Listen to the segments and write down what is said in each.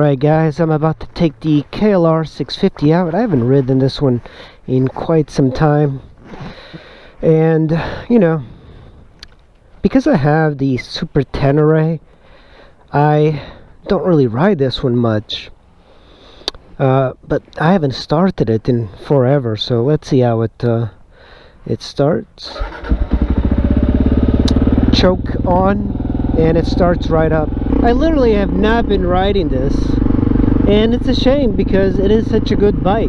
Alright guys, I'm about to take the KLR 650 out. I haven't ridden this one in quite some time. And, you know, because I have the Super Tenere, I don't really ride this one much. But I haven't started it in forever, so let's see how it starts. Choke on, and it starts right up. I literally have not been riding this, and it's a shame because it is such a good bike.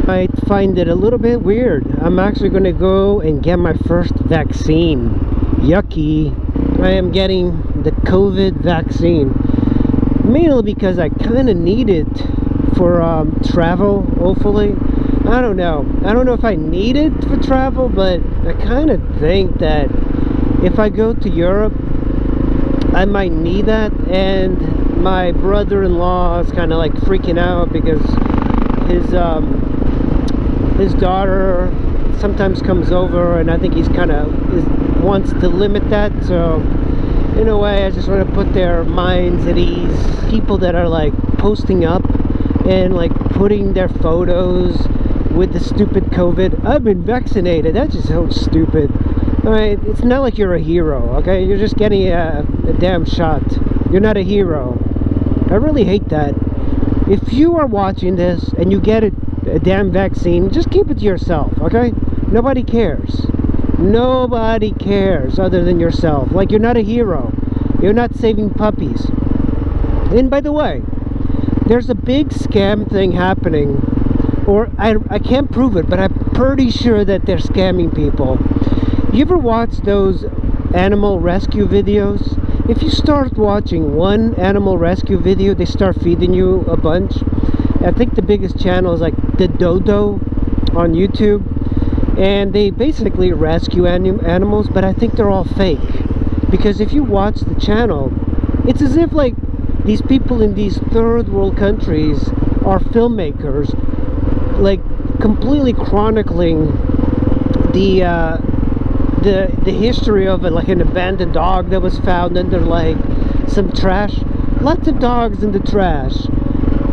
I find it a little bit weird. I'm actually going to go and get my first vaccine. Yucky. I am getting the COVID vaccine, mainly because I kind of need it for travel, hopefully. I don't know if I need it for travel, but I kind of think that if I go to Europe, I might need that. And my brother-in-law is kind of like freaking out because his daughter sometimes comes over, and I think he's kind of wants to limit that. So in a way, I just want to put their minds at ease. People that are like posting up and like putting their photos with the stupid COVID. I've been vaccinated. That's just so stupid. Alright, it's not like you're a hero, okay? You're just getting a damn shot. You're not a hero. I really hate that. If you are watching this and you get a damn vaccine, just keep it to yourself, okay? Nobody cares. Nobody cares other than yourself. Like, you're not a hero. You're not saving puppies. And by the way, there's a big scam thing happening, or I can't prove it, but I'm pretty sure that they're scamming people. You ever watch those animal rescue videos? If you start watching one animal rescue video, they start feeding you a bunch. I think the biggest channel is like the Dodo on YouTube, and they basically rescue animals, but I think they're all fake. Because if you watch the channel, it's as if like these people in these third world countries are filmmakers, like completely chronicling the history of it, like an abandoned dog that was found under like some trash. Lots of dogs in the trash.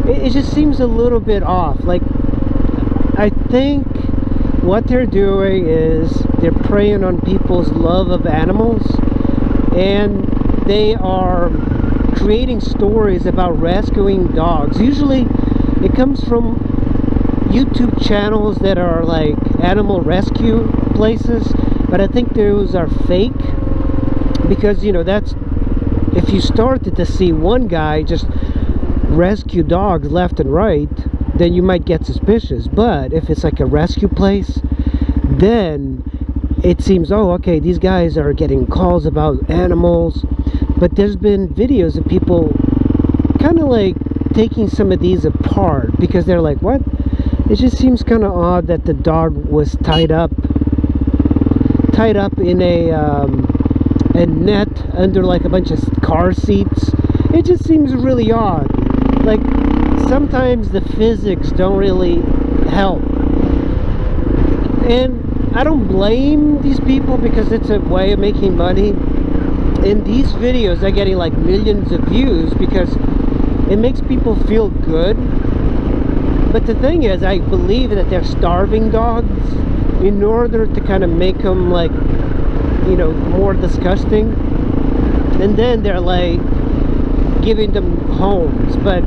It just seems a little bit off. Like, I think what they're doing is they're preying on people's love of animals, and they are creating stories about rescuing dogs. Usually it comes from YouTube channels that are like animal rescue places, but I think those are fake, because, you know, that's, if you started to see one guy just rescue dogs left and right, then you might get suspicious. But if it's like a rescue place, then it seems, oh, okay, these guys are getting calls about animals. But there's been videos of people kind of like taking some of these apart, because they're like, what? It just seems kind of odd that the dog was tied up in a net under like a bunch of car seats. It just seems really odd. Like, sometimes the physics don't really help, and I don't blame these people because it's a way of making money. And these videos are getting like millions of views because it makes people feel good. But the thing is, I believe that they're starving dogs in order to kind of make them, like, you know, more disgusting, and then they're like giving them homes. But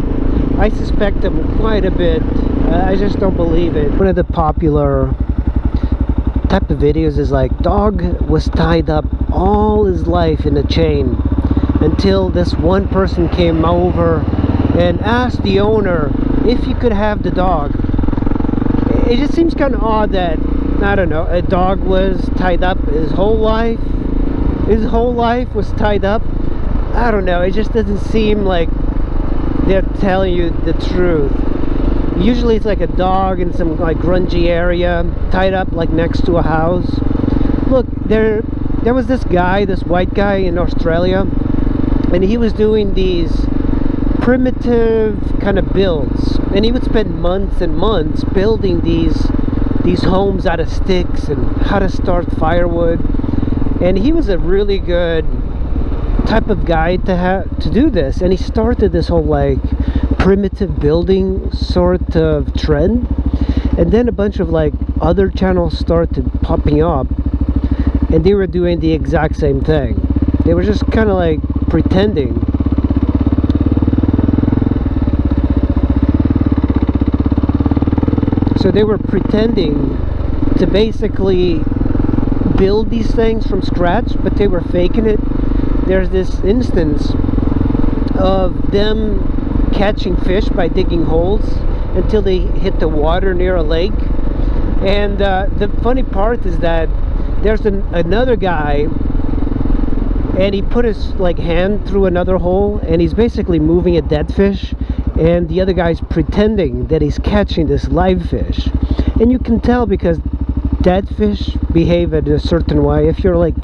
I suspect them quite a bit. I just don't believe it. One of the popular type of videos is like, dog was tied up all his life in a chain until this one person came over and asked the owner if he could have the dog. It just seems kind of odd that, I don't know, a dog was tied up his whole life. His whole life was tied up. I don't know, it just doesn't seem like they're telling you the truth. Usually it's like a dog in some like grungy area, tied up like next to a house. Look, there was this guy, this white guy in Australia, and he was doing these primitive kind of builds, and he would spend months and months building these homes out of sticks and how to start firewood. And he was a really good type of guy to do this, and he started this whole like primitive building sort of trend, and then a bunch of like other channels started popping up, and they were doing the exact same thing. They were just kind of like pretending. So they were pretending to basically build these things from scratch, but they were faking it. There's this instance of them catching fish by digging holes until they hit the water near a lake. And the funny part is that there's another guy, and he put his like hand through another hole, and he's basically moving a dead fish, and the other guy's pretending that he's catching this live fish. And you can tell because dead fish behave in a certain way. If you're like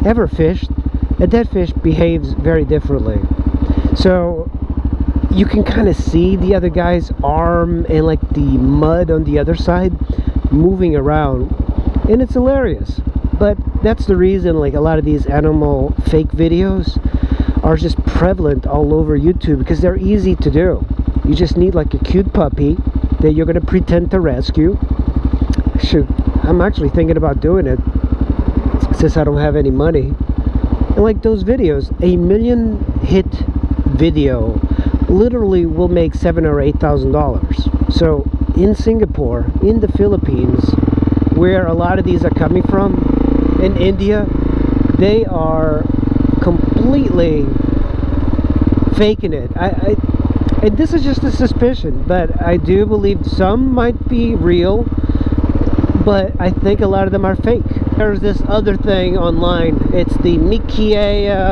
ever fished, a dead fish behaves very differently. So you can kind of see the other guy's arm and like the mud on the other side moving around, and it's hilarious. But that's the reason like a lot of these animal fake videos are just prevalent all over YouTube, because they're easy to do. You just need like a cute puppy that you're gonna pretend to rescue. Shoot, I'm actually thinking about doing it since I don't have any money. And like those videos, a million hit video literally will make $7,000 or $8,000. So in Singapore, in the Philippines, where a lot of these are coming from, in India, they are completely faking it. And this is just a suspicion, but I do believe some might be real, but I think a lot of them are fake. There's this other thing online. It's the Mickey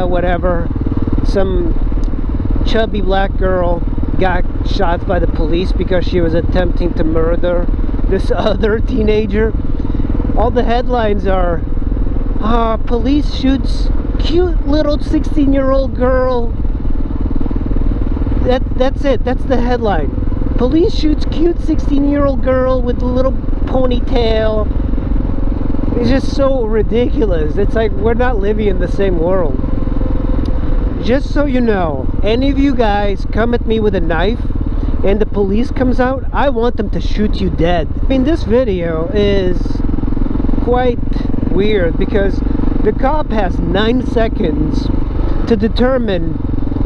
whatever. Some chubby black girl got shot by the police because she was attempting to murder this other teenager. All the headlines are, police shoots cute little 16-year-old girl. That's it. That's the headline. Police shoots cute 16-year-old girl with a little ponytail. It's just so ridiculous. It's like we're not living in the same world. Just so you know, any of you guys come at me with a knife and the police comes out, I want them to shoot you dead. I mean, this video is quite weird because the cop has 9 seconds to determine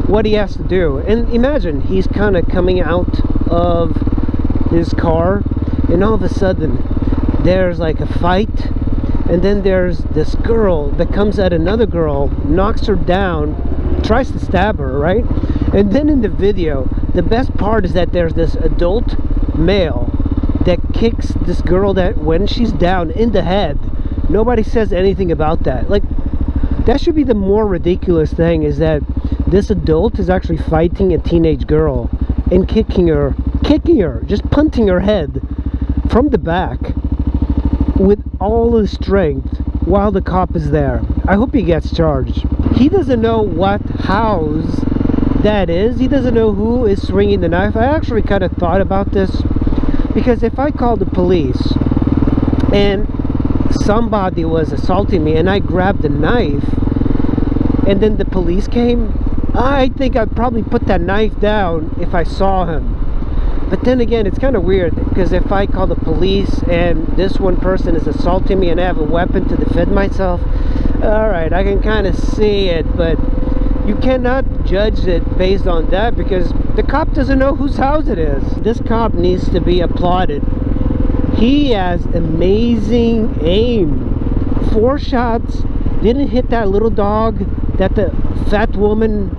what he has to do. And imagine he's kind of coming out of his car, and all of a sudden there's like a fight, and then there's this girl that comes at another girl, knocks her down, tries to stab her, right? And then in the video, the best part is that there's this adult male that kicks this girl that when she's down in the head. Nobody says anything about that. Like, that should be the more ridiculous thing, is that this adult is actually fighting a teenage girl and kicking her, just punting her head from the back with all his strength while the cop is there. I hope he gets charged. He doesn't know what house that is. He doesn't know who is swinging the knife. I actually kind of thought about this, because if I called the police and somebody was assaulting me and I grabbed the knife and then the police came, I think I'd probably put that knife down if I saw him. But then again, it's kind of weird, because if I call the police and this one person is assaulting me and I have a weapon to defend myself, alright, I can kind of see it, but you cannot judge it based on that, because the cop doesn't know whose house it is. This cop needs to be applauded. He has amazing aim. 4 shots, didn't hit that little dog that the fat woman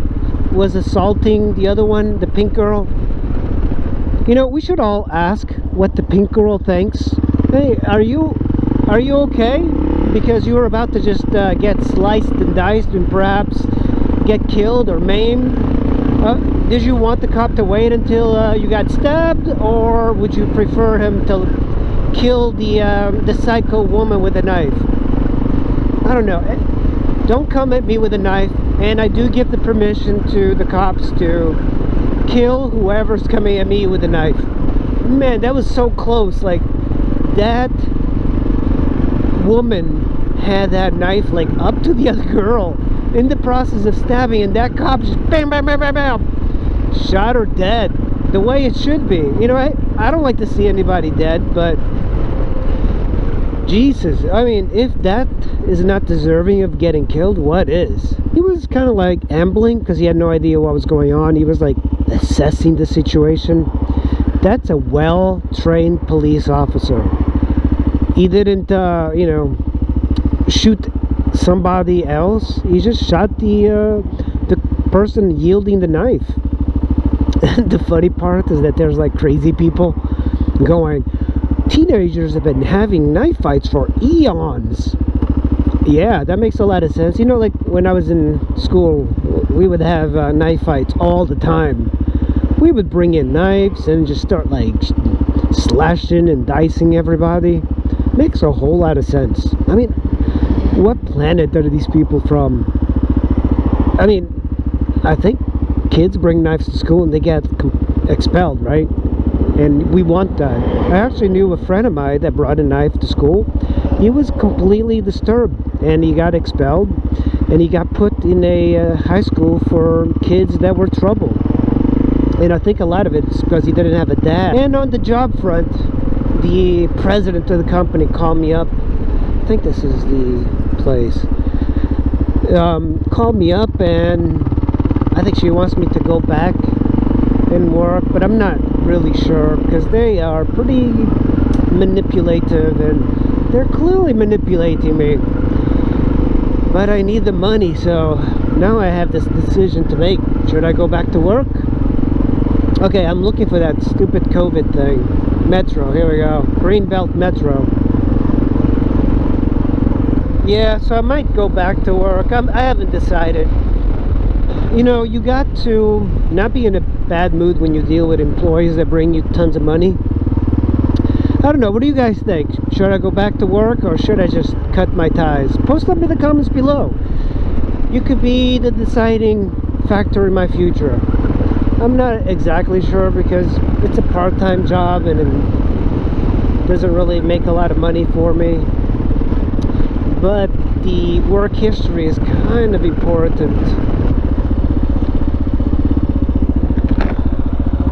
was assaulting, the other one, the pink girl. You know, we should all ask what the pink girl thinks. Hey, are you okay? Because you were about to just get sliced and diced and perhaps get killed or maimed. Did you want the cop to wait until you got stabbed, or would you prefer him to kill the psycho woman with a knife? I don't know. Don't come at me with a knife, and I do give the permission to the cops to kill whoever's coming at me with a knife. Man, that was so close. Like, that woman had that knife like up to the other girl in the process of stabbing, and that cop just bam, bam, bam, bam, bam, shot her dead. the way it should be. You know, I don't like to see anybody dead, but Jesus, I mean, if that is not deserving of getting killed, what is? He was kind of like ambling because he had no idea what was going on. He was like assessing the situation. That's a well-trained police officer. He didn't, you know, shoot somebody else. He just shot the person yielding the knife. The funny part is that there's like crazy people going, teenagers have been having knife fights for eons. Yeah, that makes a lot of sense. You know, like when I was in school, we would have knife fights all the time. We would bring in knives and just start like slashing and dicing everybody. Makes a whole lot of sense. I mean, what planet are these people from? I mean, I think kids bring knives to school and they get expelled, right? And we want that. I actually knew a friend of mine that brought a knife to school. He was completely disturbed and he got expelled, and he got put in a high school for kids that were trouble. And I think a lot of it is because he didn't have a dad. And on the job front, the president of the company called me up. I think this is the place. Called me up, and I think she wants me to go back and work, but I'm not really sure because they are pretty manipulative and they're clearly manipulating me. But I need the money, so now I have this decision to make. Should I go back to work? Okay, I'm looking for that stupid COVID thing. Metro, here we go. Greenbelt Metro. Yeah, so I might go back to work. I haven't decided. You know, you got to not be in a bad mood when you deal with employees that bring you tons of money. I don't know, what do you guys think? Should I go back to work or should I just cut my ties? Post them in the comments below. You could be the deciding factor in my future. I'm not exactly sure because it's a part-time job and it doesn't really make a lot of money for me. But the work history is kind of important.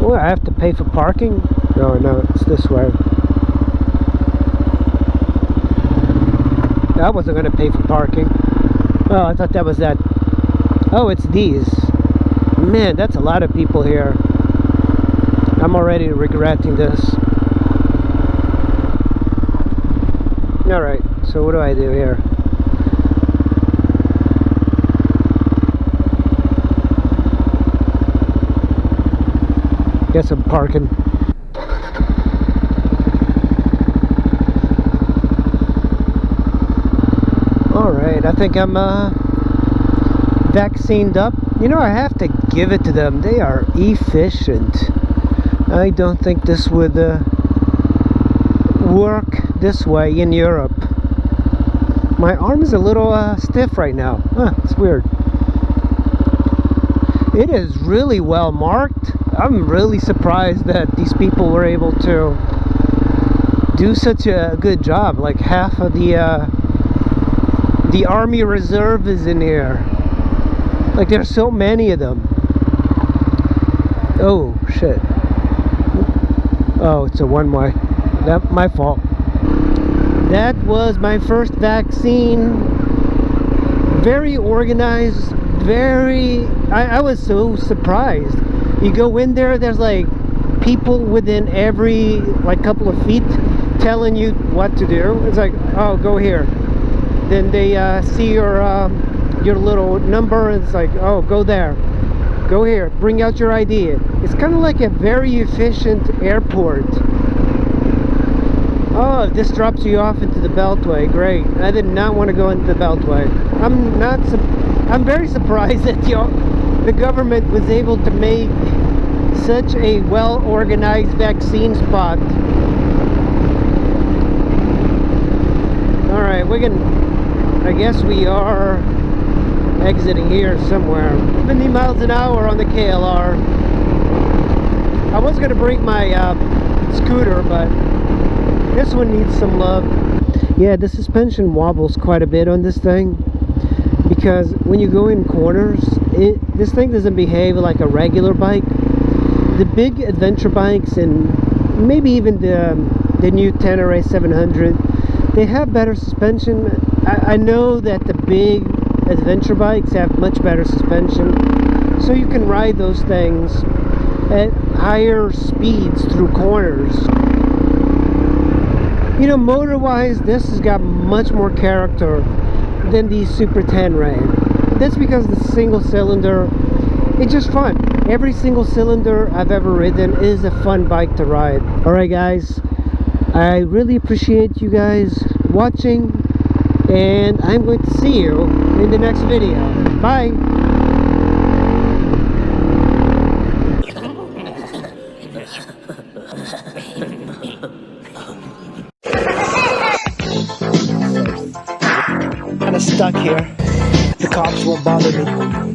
Oh, I have to pay for parking? No, it's this way. I wasn't going to pay for parking. Oh, I thought that was that. Oh, it's these. Man, that's a lot of people here. I'm already regretting this. Alright, so what do I do here? Guess I'm parking. Alright, I think I'm vaccined up. You know, I have to give it to them. They are efficient. I don't think this would work this way in Europe. My arm is a little stiff right now. Huh, it's weird. It is really well marked. I'm really surprised that these people were able to do such a good job. Like half of the Army Reserve is in here. Like there's so many of them. Oh shit. Oh, it's a one-way. That's my fault. That was my first vaccine. Very organized. I was so surprised. You go in there, there's like people within every like couple of feet telling you what to do. It's like, oh, go here. Then they see your little number, and it's like, oh, go there, go here, bring out your ID. It's kind of like a very efficient airport. Oh, this drops you off into the Beltway. Great. I did not want to go into the Beltway. I'm very surprised that the government was able to make such a well-organized vaccine spot. Alright, I guess we are exiting here somewhere. 70 miles an hour on the KLR. I was going to bring my scooter, but this one needs some love. Yeah, the suspension wobbles quite a bit on this thing, because when you go in corners, this thing doesn't behave like a regular bike. the big adventure bikes and maybe even the new Tenere 700, they have better suspension. I know that the big adventure bikes have much better suspension, so you can ride those things at higher speeds through corners. You know, motor wise, this has got much more character than the Super Tenere. That's because the single cylinder, it's just fun. Every single cylinder I've ever ridden is a fun bike to ride. Alright guys, I really appreciate you guys watching, and I'm going to see you in the next video. Bye! Kind of stuck here. The cops won't bother me.